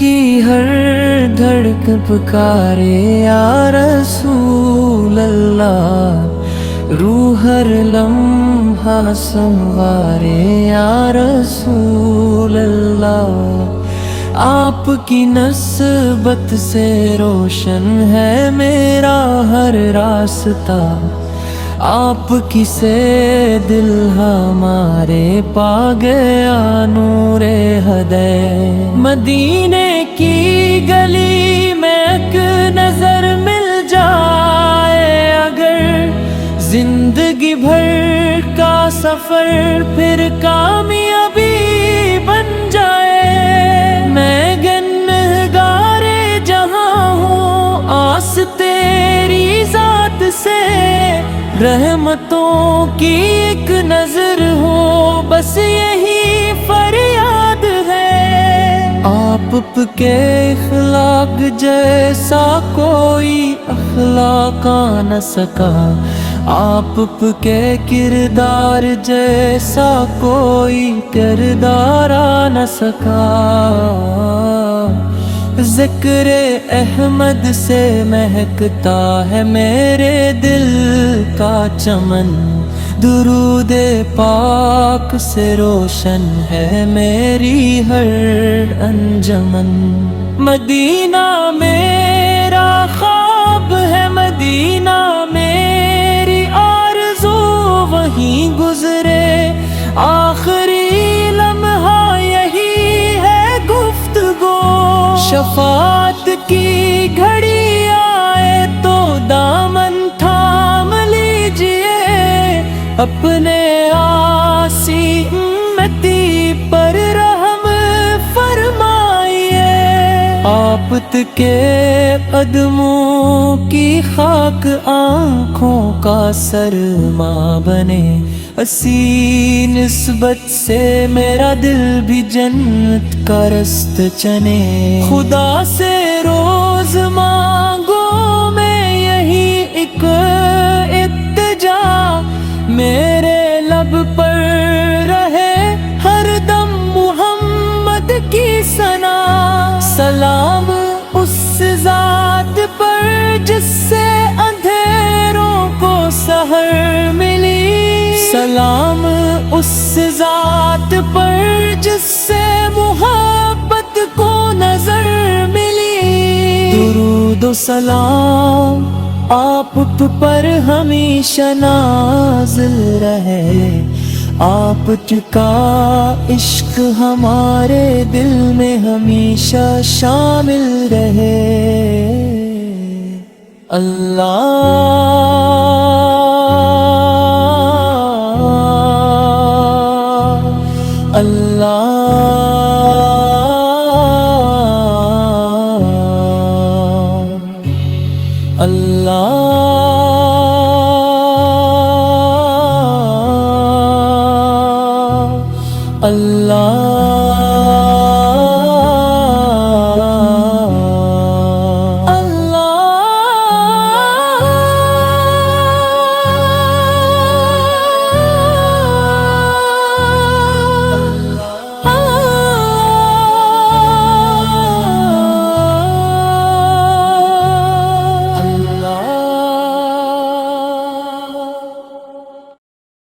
کی ہر دھڑکن پکارے یا رسول اللہ، روح ہر لمحہ سنوارے یا رسول اللہ۔ آپ کی نسبت سے روشن ہے میرا ہر راستہ، آپ کی سے دل ہمارے پا گیا نور ہدے۔ مدینے کی گلی میں ایک نظر مل جائے اگر، زندگی بھر کا سفر پھر کامیابی بن جائے۔ میں گنہگارے جہاں ہوں، آس تیری ذات سے، رحمتوں کی ایک نظر ہو، بس یہی فریاد ہے۔ آپ کے اخلاق جیسا کوئی اخلاق آ نہ سکا، آپ کے کردار جیسا کوئی کردار آ نہ سکا۔ ذکر احمد سے مہکتا ہے میرے دل کا چمن، درود پاک سے روشن ہے میری ہر انجمن۔ مدینہ میرا خواب ہے، مدینہ میری آرزو، وہیں گزرے آخری لمحہ یہی ہے گفتگو۔ شفاعت کی گھڑی آئے تو دامن تھام لیجئے، اپنے آسی امتی پر رحم فرمائیے۔ آپ کے قدموں کی خاک آنکھوں کا سرما بنے، اسی نسبت سے میرا دل بھی جنت کا رست چنے۔ خدا سے روز مانگو میں یہی ایک التجا، میرے لب پر رہے ہر دم محمد کی ثنا۔ سلام اس ذات پر جس سے اندھیروں کو سحر ملی، سلام اس ذات پر جس سے محبت کو نظر ملی۔ درود و سلام آپ پر ہمیشہ نازل رہے، آپ کا عشق ہمارے دل میں ہمیشہ شامل رہے۔ اللہ